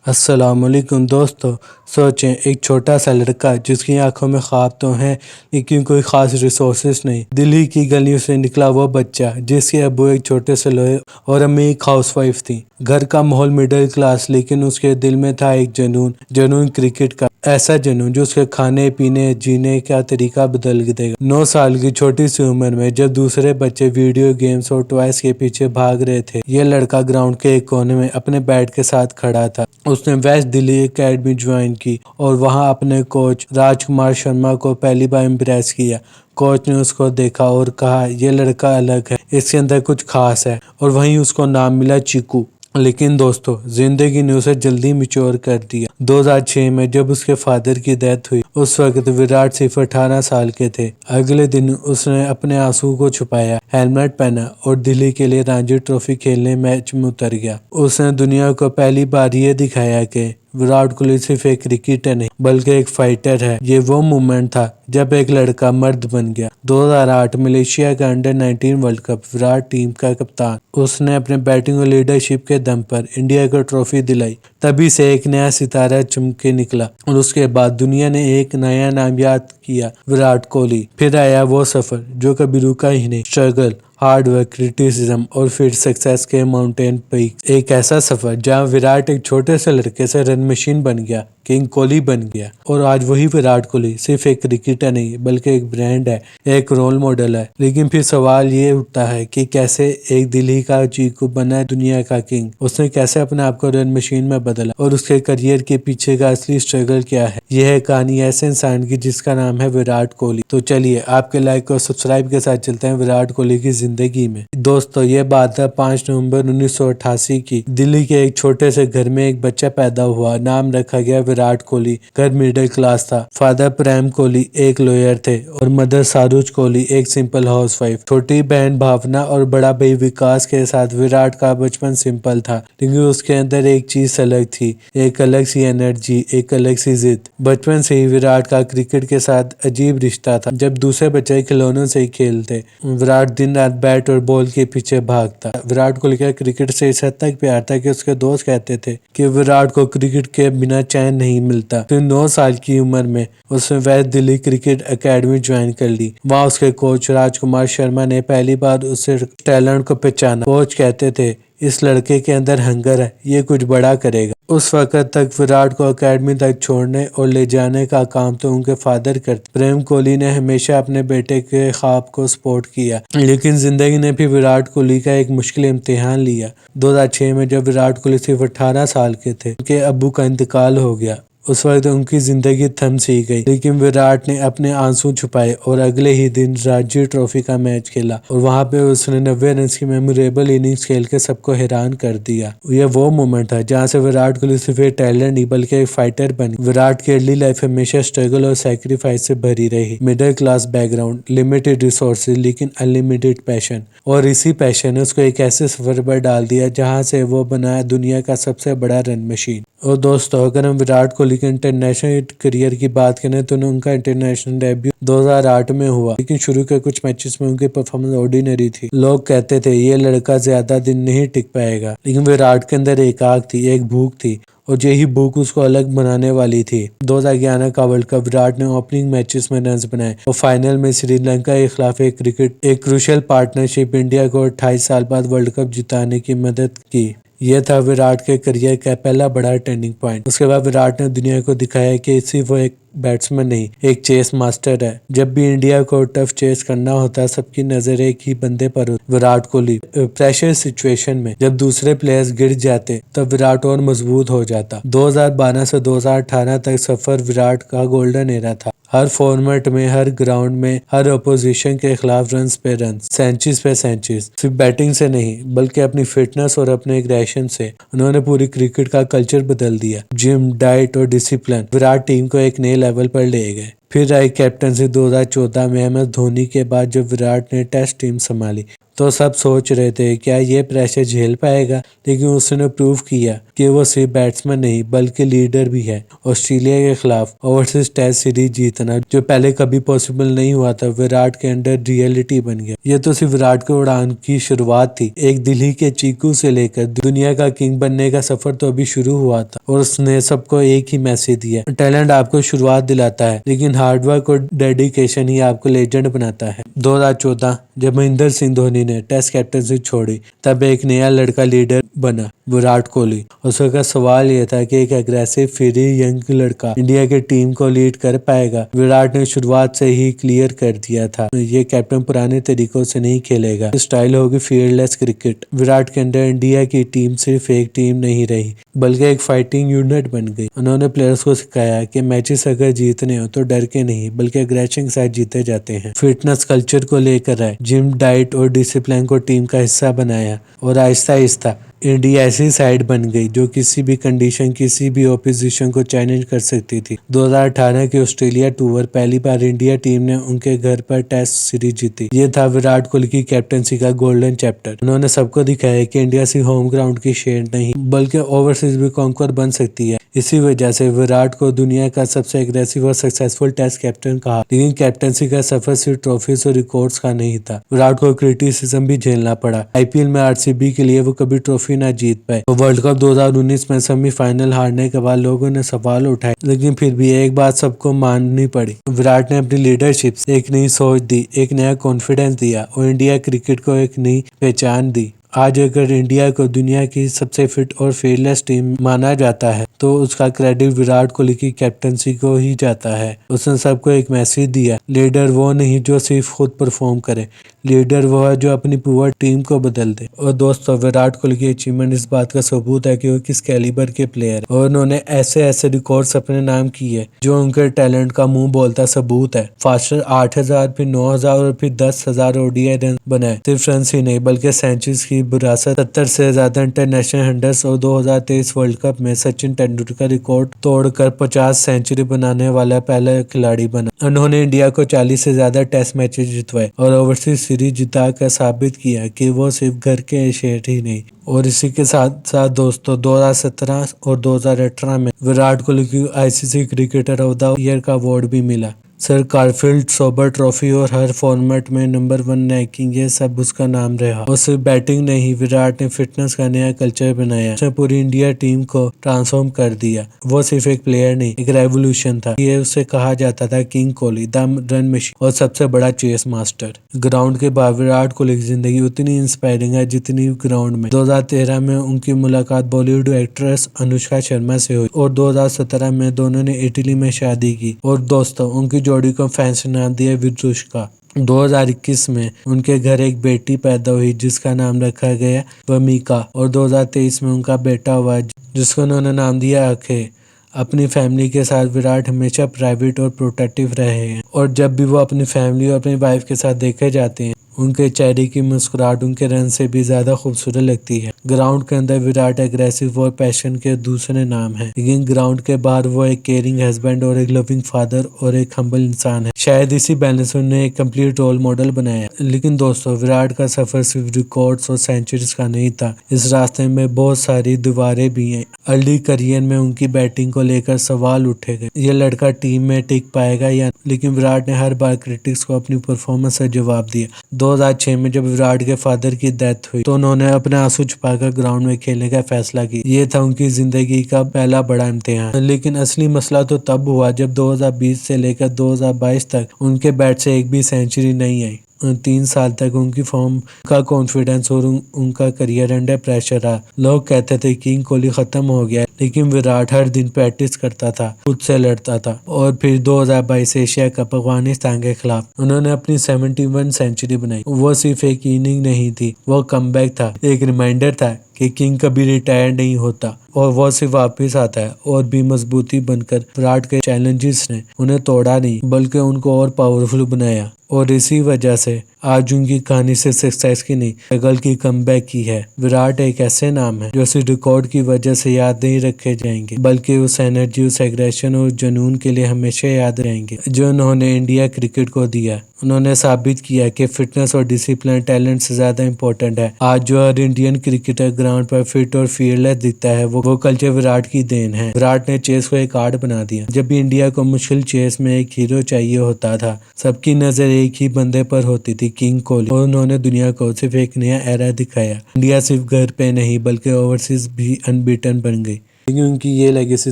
अस्सलामुअलैकुम दोस्तों। सोचें, एक छोटा सा लड़का जिसकी आंखों में ख्वाब तो हैं लेकिन कोई ख़ास रिसोर्सेज नहीं। दिल्ली की गलियों से निकला वो बच्चा जिसके अब्बू एक छोटे से लोहे और अम्मी एक हाउसवाइफ थी। घर का माहौल मिडिल क्लास, लेकिन उसके दिल में था एक जुनून जुनून क्रिकेट का। ऐसा जुनून जो उसके खाने पीने जीने का तरीका बदल देगा। 9 साल की छोटी सी उम्र में जब दूसरे बच्चे वीडियो गेम्स और टॉयज के पीछे भाग रहे थे, ये लड़का ग्राउंड के एक कोने में अपने बैट के साथ खड़ा था। उसने वेस्ट दिल्ली एकेडमी ज्वाइन की और वहां अपने कोच राजकुमार शर्मा को पहली बार इम्प्रेस किया। कोच ने उसको देखा और कहा, यह लड़का अलग है, इसके अंदर कुछ खास है। और वहीं उसको नाम मिला चीकू। लेकिन दोस्तों, जिंदगी ने उसे जल्दी मिच्योर कर दिया। 2006 में जब उसके फादर की डेथ हुई, उस वक्त विराट सिर्फ 18 साल के थे। अगले दिन उसने अपने आंसू को छुपाया, हेलमेट पहना और दिल्ली के लिए रणजी ट्रॉफी खेलने मैच में उतर गया। उसने दुनिया को पहली बार ये दिखाया कि विराट कोहली सिर्फ एक क्रिकेटर नहीं बल्कि एक फाइटर है। ये वो मोमेंट था जब एक लड़का मर्द बन गया। 2008 मलेशिया का under-19 world cup, Virat team का कप्तान। उसने अपने बैटिंग और लीडरशिप के दम पर इंडिया को ट्रॉफी दिलाई। तभी से एक नया सितारा चमके निकला और उसके बाद दुनिया ने एक नया नाम याद किया, विराट कोहली। फिर आया वो सफर जो कभी रुका ही नहीं। स्ट्रगल, हार्ड वर्क, क्रिटिसिज्म और फिर सक्सेस के माउंटेन पीक। एक ऐसा सफर जहां विराट एक छोटे से लड़के से रन मशीन बन गया, किंग कोहली बन गया। और आज वही विराट कोहली सिर्फ एक क्रिकेटर नहीं बल्कि एक ब्रांड है, एक रोल मॉडल है। लेकिन फिर सवाल ये उठता है कि कैसे एक दिल्ली का चीकू बना दुनिया का किंग। उसने कैसे अपने आप को रन मशीन में बदला और उसके करियर के पीछे का असली स्ट्रगल क्या है। यह है कहानी ऐसे इंसान की जिसका नाम है विराट कोहली। तो चलिए आपके लाइक और सब्सक्राइब के साथ चलते हैं विराट कोहली की जिंदगी में। दोस्तों, ये बात है 5 नवंबर 1988 की। दिल्ली के एक छोटे से घर में एक बच्चा पैदा हुआ। नाम रखा गया विराट कोहली। घर मिडिल क्लास था। फादर प्रेम कोहली एक लॉयर थे और मदर सारूज कोहली एक सिंपल हाउसवाइफ। छोटी बहन भावना और बड़ा भाई विकास के साथ विराट का बचपन सिंपल था, लेकिन उसके अंदर एक चीज अलग थी, एक अलग सी एनर्जी, एक अलग सी जिद। बचपन से ही विराट का क्रिकेट के साथ अजीब रिश्ता था। जब दूसरे बच्चे खिलौनों से ही खेलते, विराट दिन रात बैट और बॉल के पीछे भागता। विराट कोहली का क्रिकेट से इस हद तक प्यार था कि उसके दोस्त कहते थे कि विराट को क्रिकेट के बिना चैन नहीं मिलता। फिर 9 साल की उम्र में उसने west Delhi cricket academy join कर ली। वहाँ उसके कोच राजकुमार शर्मा ने पहली बार उससे टैलेंट को पहचाना। कोच कहते थे, इस लड़के के अंदर हंगर है, ये कुछ बड़ा करेगा। उस वक्त तक विराट को एकेडमी तक छोड़ने और ले जाने का काम तो उनके फादर करते। प्रेम कोहली ने हमेशा अपने बेटे के ख्वाब को सपोर्ट किया, लेकिन जिंदगी ने भी विराट कोहली का एक मुश्किल इम्तिहान लिया। 2006 में जब विराट कोहली सिर्फ 18 साल के थे, उनके अब्बू का इंतकाल हो गया। उस वक्त उनकी जिंदगी थम सी गई, लेकिन विराट ने अपने आंसू छुपाए और अगले ही दिन रणजी ट्रॉफी का मैच खेला और वहां पे उसने 90 रन की मेमोरेबल इनिंग्स खेल के सबको हैरान कर दिया। यह वो मोमेंट था जहां से विराट कोहली सिर्फ एक टैलेंट नहीं बल्कि एक फाइटर बनी। विराट की अर्ली लाइफ हमेशा स्ट्रगल और सैक्रिफाइस से भरी रही। Middle class background, limited resources लेकिन अनलिमिटेड पैशन, और इसी पैशन ने उसको एक ऐसे सफर पर डाल दिया जहां से वो बना दुनिया का सबसे बड़ा रन मशीन। और दोस्तों, अगर हम विराट कोहली के इंटरनेशनल करियर की बात करें तो उनका इंटरनेशनल डेब्यू 2008 में हुआ, लेकिन शुरू के कुछ मैचेस में उनकी परफॉर्मेंस ऑर्डिनरी थी। लोग कहते थे ये लड़का ज्यादा दिन नहीं टिक पाएगा, लेकिन विराट के अंदर एक आग थी, एक भूख थी, और यही भूख उसको अलग बनाने वाली थी। 2011 का वर्ल्ड कप विराट ने ओपनिंग मैचेस में रन बनाए और फाइनल में श्रीलंका के खिलाफ एक क्रूशियल पार्टनरशिप इंडिया को 28 साल बाद वर्ल्ड कप जिताने की मदद की। यह था विराट के करियर का पहला बड़ा टर्निंग पॉइंट। उसके बाद विराट ने दुनिया को दिखाया कि सिर्फ वो एक बैट्समैन नहीं, एक चेस मास्टर है। जब भी इंडिया को टफ चेस करना होता, सबकी नजर एक ही बंदे पर होती, विराट कोहली। प्रेशर सिचुएशन में जब दूसरे प्लेयर्स गिर जाते तब विराट और मजबूत हो जाता। 2012 से 2018 तक सफर विराट का गोल्डन एरा था। हर फॉर्मेट में, हर ग्राउंड में, हर अपोजिशन के खिलाफ रन पे रन, सेंचुरीज पे सेंचुरीज। सिर्फ बैटिंग से नहीं बल्कि अपनी फिटनेस और अपने एग्रेशन से उन्होंने पूरी क्रिकेट का कल्चर बदल दिया। जिम, डाइट और डिसिप्लिन विराट टीम को एक नए लेवल पर ले गए। फिर आई कैप्टनसी 2014 में MS धोनी के बाद जब विराट ने टेस्ट टीम संभाली। तो सब सोच रहे थे क्या ये प्रेशर झेल पाएगा, लेकिन उसने प्रूव किया कि वो सिर्फ बैट्समैन नहीं बल्कि लीडर भी है। ऑस्ट्रेलिया के खिलाफ ओवरसीज टेस्ट सीरीज जीतना जो पहले कभी पॉसिबल नहीं हुआ था, विराट के अंडर रियलिटी बन गया। ये तो सिर्फ विराट के उड़ान की शुरुआत थी। एक दिल्ली के चीकू से लेकर दुनिया का किंग बनने का सफर तो अभी शुरू हुआ था और उसने सबको एक ही मैसेज दिया, टैलेंट आपको शुरुआत दिलाता है लेकिन हार्डवर्क और डेडिकेशन ही आपको लेजेंड बनाता है। 2014 जब महेंद्र सिंह धोनी ने टेस्ट कैप्टनसी छोड़ी, तब एक नया लड़का लीडर बना, विराट कोहली। उसका सवाल यह था कि एक एग्रेसिव फ्री यंग लड़का इंडिया की टीम को लीड कर पाएगा। विराट ने शुरुआत से ही क्लियर कर दिया था, ये कैप्टन पुराने तरीकों से नहीं खेलेगा, स्टाइल होगी फीयरलेस क्रिकेट। विराट के अंदर इंडिया की टीम सिर्फ एक टीम नहीं रही बल्कि एक फाइटिंग यूनिट बन गई। उन्होंने प्लेयर्स को सिखाया कि मैचेस अगर जीतने हो तो डर के नहीं बल्कि अग्रेशन के साथ जीते जाते हैं। फिटनेस कल्चर को लेकर आए, जिम, डाइट और डिसिप्लिन को टीम का हिस्सा बनाया और आहिस्ता आहिस्ता इंडिया ऐसी साइड बन गई जो किसी भी कंडीशन, किसी भी ओपोजिशन को चैलेंज कर सकती थी। 2018 के ऑस्ट्रेलिया टूर पहली बार इंडिया टीम ने उनके घर पर टेस्ट सीरीज जीती। ये था विराट कोहली की कैप्टनसी का गोल्डन चैप्टर। उन्होंने सबको दिखाया कि इंडिया सिर्फ होम ग्राउंड की शेर नहीं बल्कि ओवरसीज भी कॉन्कर बन सकती है। इसी वजह से विराट को दुनिया का सबसे एग्रेसिव और सक्सेसफुल टेस्ट कैप्टन कहा। लेकिन कैप्टनसी का सफर सिर्फ ट्रॉफीज और रिकॉर्ड्स का नहीं था। विराट को क्रिटिसिज्म भी झेलना पड़ा। आईपीएल में आरसीबी के लिए वो कभी ट्रॉफी ना जीत पाए तो वर्ल्ड कप 2019 में सेमीफाइनल हारने के बाद लोगों ने सवाल उठाए, लेकिन फिर भी एक बात सबको माननी पड़ी, विराट ने अपनी लीडरशिप से एक नई सोच दी, एक नया कॉन्फिडेंस दिया और इंडिया क्रिकेट को एक नई पहचान दी। आज अगर इंडिया को दुनिया की सबसे फिट और फेयरलेस टीम माना जाता है तो उसका क्रेडिट विराट कोहली की कैप्टनसी को ही जाता है। उसने सबको एक मैसेज दिया, लीडर वो नहीं जो सिर्फ खुद परफॉर्म करे, लीडर वो है जो अपनी पूरी टीम को बदल दे। और दोस्तों, विराट कोहली की अचीवमेंट इस बात का सबूत है कि वो किस कैलिबर के प्लेयर और उन्होंने ऐसे ऐसे रिकॉर्ड्स अपने नाम किए जो उनके टैलेंट का मुंह बोलता सबूत है। फास्टर 8,000 फिर 9,000 और फिर 10,000 ओडीआई रन बनाए। सिर्फ रन ही नहीं बल्कि सेंचुरीज की विरासत, 70 से ज्यादा इंटरनेशनल हंड्रेड्स और 2023 वर्ल्ड कप में सचिन तेंदुलकर रिकॉर्ड तोड़कर 50 सेंचुरी बनाने वाला पहला खिलाड़ी बना। उन्होंने इंडिया को 40 से ज्यादा टेस्ट मैचेस जितवाए और ओवरसीज सीरीज जिता कर साबित किया कि वो सिर्फ घर के शेर ही नहीं। और इसी के साथ साथ दोस्तों 2017 और 2018 में विराट कोहली की ICC cricketer of the year का अवार्ड भी मिला। सर कारफील्ड सोबर ट्रॉफी और हर फॉर्मेट में नंबर 1 रैंकिंग, ये सब उसका नाम रहा। और सिर्फ बैटिंग नहीं, विराट ने फिटनेस का नया कल्चर बनाया, उसने पूरी इंडिया टीम को ट्रांसफॉर्म कर दिया। वो सिर्फ एक प्लेयर नहीं, एक रेवोल्यूशन था। ये उसे कहा जाता था king Kohli, the run machine और सबसे बड़ा चेस मास्टर। ग्राउंड के बाद विराट कोहली की जिंदगी उतनी इंस्पायरिंग है जितनी ग्राउंड में। 2013 में उनकी मुलाकात बॉलीवुड एक्ट्रेस अनुष्का शर्मा से हुई और 2017 में दोनों ने इटली में शादी की। और दोस्तों, उनकी जोड़ी को फैंस ने नाम दिया विद्रुष्का। 2021 में उनके घर एक बेटी पैदा हुई जिसका नाम रखा गया वमिका और 2023 में उनका बेटा हुआ जिसको उन्होंने नाम दिया अक्षय। अपनी फैमिली के साथ विराट हमेशा प्राइवेट और प्रोटेक्टिव रहे हैं और जब भी वो अपनी फैमिली और अपनी वाइफ के साथ देखे जाते हैं, उनके चेहरे की मुस्कुराहट उनके रन से भी ज्यादा खूबसूरत लगती है। ग्राउंड के अंदर विराट एग्रेसिव और पैशन के दूसरे नाम है, लेकिन ग्राउंड के बाहर वो एक केयरिंग हस्बैंड और एक लविंग फादर और एक हम्बल इंसान है। शायद इसी बैलेंस उन्हें एक कंप्लीट रोल मॉडल बनाया। लेकिन दोस्तों, विराट का सफर सिर्फ रिकॉर्ड्स और सेंचुरीज का नहीं था। इस रास्ते में बहुत सारी दीवारें भी हैं। अर्ली करियर में उनकी बैटिंग को लेकर सवाल उठे गए, ये लड़का टीम में टिक पाएगा या, लेकिन विराट ने हर बार क्रिटिक्स को अपनी परफॉर्मेंस से जवाब दिया। 2006 में जब विराट के फादर की डेथ हुई तो उन्होंने अपने आंसू छुपाकर ग्राउंड में खेलने का फैसला किया। ये था उनकी जिंदगी का पहला बड़ा इम्तिहान। लेकिन असली मसला तो तब हुआ जब 2020 से लेकर 2022 तक उनके बैट से एक भी सेंचुरी नहीं आई। 3 साल तक उनकी फॉर्म का कॉन्फिडेंस और उनका करियर अंडर प्रेशर रहा। लोग कहते थे किंग कोहली खत्म हो गया, लेकिन विराट हर दिन प्रैक्टिस करता था, खुद से लड़ता था। और फिर 2022 एशिया कप अफगानिस्तान के खिलाफ उन्होंने अपनी 71 सेंचुरी बनाई। वो सिर्फ एक इनिंग नहीं थी, वो कमबैक था, एक रिमाइंडर था कि किंग कभी रिटायर नहीं होता और वो सिर्फ वापिस आता है और भी मजबूती बनकर। विराट के चैलेंजेस ने उन्हें तोड़ा नहीं बल्कि उनको और पावरफुल बनाया और इसी वजह से आज उनकी कहानी से सक्सेस की नहीं, स्ट्रगल की कमबैक की है। विराट एक ऐसे नाम है जो सिर्फ रिकॉर्ड की वजह से याद नहीं रखे जाएंगे, बल्कि उस एनर्जी, उस एग्रेशन और जुनून के लिए हमेशा याद रहेंगे जो उन्होंने इंडिया क्रिकेट को दिया। उन्होंने साबित किया कि फिटनेस और डिसिप्लिन टैलेंट से ज्यादा इंपॉर्टेंट है। आज जो हर इंडियन क्रिकेटर ग्राउंड पर फिट और फीयरलेस दिखता है वो कल्चर विराट की देन है। विराट ने चेस को एक आर्ट बना दिया। जब भी इंडिया को मुश्किल चेस में एक हीरो चाहिए होता था, सबकी नजर एक ही बंदे पर होती थी, किंग कोहली, और उन्होंने दुनिया को सिर्फ एक नया एरा दिखाया। इंडिया सिर्फ घर पे नहीं बल्कि ओवरसीज भी अनबीटन बन गई। लेकिन उनकी ये लेगेसी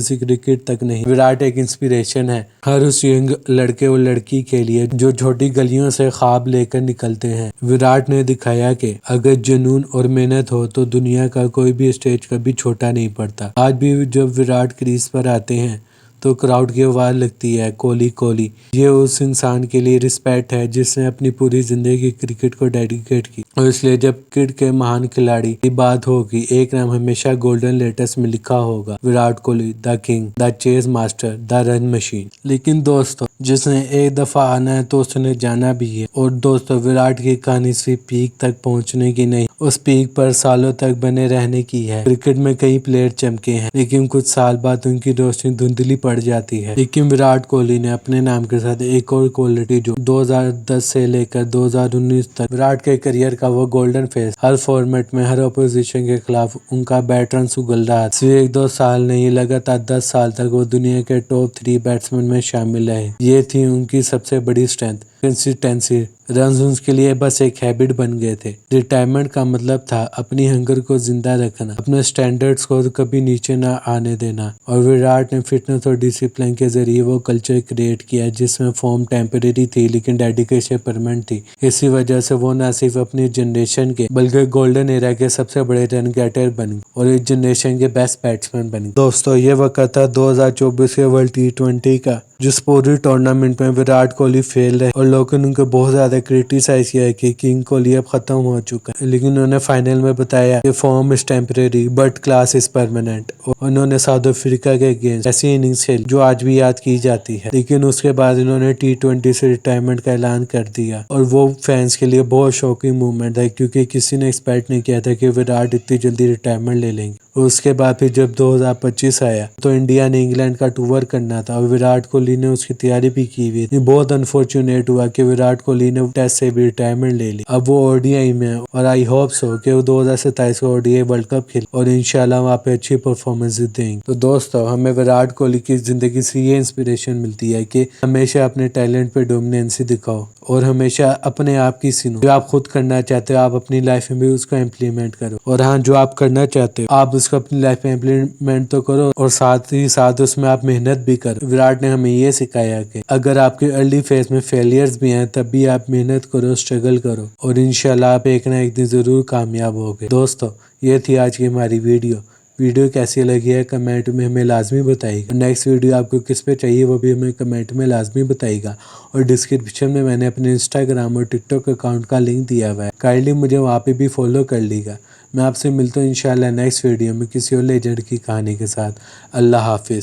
सिर्फ क्रिकेट तक नहीं, विराट एक इंस्पिरेशन है हर उस यंग लड़के और लड़की के लिए जो छोटी गलियों से ख्वाब लेकर निकलते हैं। विराट ने दिखाया कि अगर जुनून और मेहनत हो तो दुनिया का कोई भी स्टेज कभी छोटा नहीं पड़ता। आज भी जब विराट क्रीज पर आते हैं तो क्राउड की आवाज लगती है, कोहली कोहली। ये उस इंसान के लिए रिस्पेक्ट है जिसने अपनी पूरी जिंदगी क्रिकेट को डेडिकेट की। और इसलिए जब क्रिकेट के महान खिलाड़ी की बात होगी, एक नाम हमेशा गोल्डन लेटर्स में लिखा होगा, Virat Kohli, the king, the chess master, the run machine. लेकिन दोस्तों, जिसने एक दफा आना है तो उसने जाना भी है। और दोस्तों, विराट की कहानी सिर्फ पीक तक पहुंचने की नहीं, उस पीक पर सालों तक बने रहने की है। क्रिकेट में कई प्लेयर चमके हैं, लेकिन कुछ साल बाद उनकी रोशनी धुंधली पड़ जाती है। लेकिन विराट कोहली ने अपने नाम के साथ एक और क्वालिटी जो 2010 से लेकर 2019 तक विराट के करियर का वो गोल्डन फेस, हर फॉर्मेट में हर अपोजिशन के खिलाफ उनका बैटरन उगल रहा। सिर्फ 1-2 साल नहीं, लगातार 10 साल तक वो दुनिया के टॉप 3 बैट्समैन में शामिल रहे। ये थी उनकी सबसे बड़ी स्ट्रेंथ, कंसिस्टेंसी। रन्स उनके लिए बस एक हैबिट बन गए थे। रिटायरमेंट का मतलब था अपनी हंगर को जिंदा रखना, अपने स्टैंडर्ड्स को कभी नीचे ना आने देना। और विराट ने फिटनेस और डिसिप्लिन के जरिए वो कल्चर क्रिएट किया जिसमें फॉर्म टेम्परेरी थी लेकिन डेडिकेशन परमानेंट थी। इसी वजह से वो न सिर्फ अपनी जनरेशन के बल्कि गोल्डन एरा के सबसे बड़े रन गेटर बन गए और इस जनरेशन के बेस्ट बैट्समैन बन गए। दोस्तों, ये वक्त था 2024 के वर्ल्ड T20 का, जिस पूरी टूर्नामेंट में विराट कोहली फेल रहे और लोगों ने उनको बहुत ज्यादा क्रिटिसाइज किया कि किंग कोहली अब खत्म हो चुका है। लेकिन उन्होंने फाइनल में बताया कि form is temporary but class is permanent. उन्होंने साउथ अफ्रीका के अगेंस्ट ऐसी इनिंग्स खेली जो आज भी याद की जाती है। लेकिन उसके बाद इन्होंने T20 से रिटायरमेंट का ऐलान कर दिया और वो फैंस के लिए बहुत शॉकिंग मूवमेंट है, क्योंकि किसी ने एक्सपेक्ट नहीं किया था कि विराट इतनी जल्दी रिटायरमेंट ले लेंगे। उसके बाद फिर जब 2025 आया तो इंडिया ने इंग्लैंड का टूर करना था और विराट कोहली ने उसकी तैयारी भी की हुई थी। बहुत अनफॉर्चुनेट हुआ कि विराट कोहली ने टेस्ट से भी रिटायरमेंट ले ली। अब वो ओडीआई में और आई होप सो कि वो 2027 को ओडीआई वर्ल्ड कप खेले और इंशाल्लाह वहाँ पे अच्छी परफॉर्मेंस देंगे। तो दोस्तों, हमें विराट कोहली की जिंदगी से ये इंस्पिरेशन मिलती है कि हमेशा अपने टैलेंट पे डोमिनेंसी दिखाओ और हमेशा अपने आप की सुनो। जो आप खुद करना चाहते हो आप अपनी लाइफ में भी उसको इम्प्लीमेंट करो। और हाँ, जो आप करना चाहते हो आप उसको अपनी लाइफ में इम्प्लीमेंट तो करो और साथ ही साथ उसमें आप मेहनत भी करो। विराट ने हमें ये सिखाया कि अगर आपके अर्ली फेज में फेलियर्स भी हैं तब भी आप मेहनत करो, स्ट्रगल करो और इंशाल्लाह आप एक ना एक दिन जरूर कामयाब होगे। दोस्तों, ये थी आज की हमारी वीडियो कैसी लगी है कमेंट में हमें लाजमी बताइएगा। नेक्स्ट वीडियो आपको किस पे चाहिए वो भी हमें कमेंट में लाजमी बताइएगा। और डिस्क्रिप्शन में मैंने अपने इंस्टाग्राम और टिकटॉक अकाउंट का लिंक दिया हुआ है, काइंडली मुझे वहाँ पे भी फॉलो कर लीजिएगा। मैं आपसे मिलता हूँ इंशाल्लाह नेक्स्ट वीडियो में किसी और लेजेंड की कहानी के साथ। अल्लाह हाफिज़।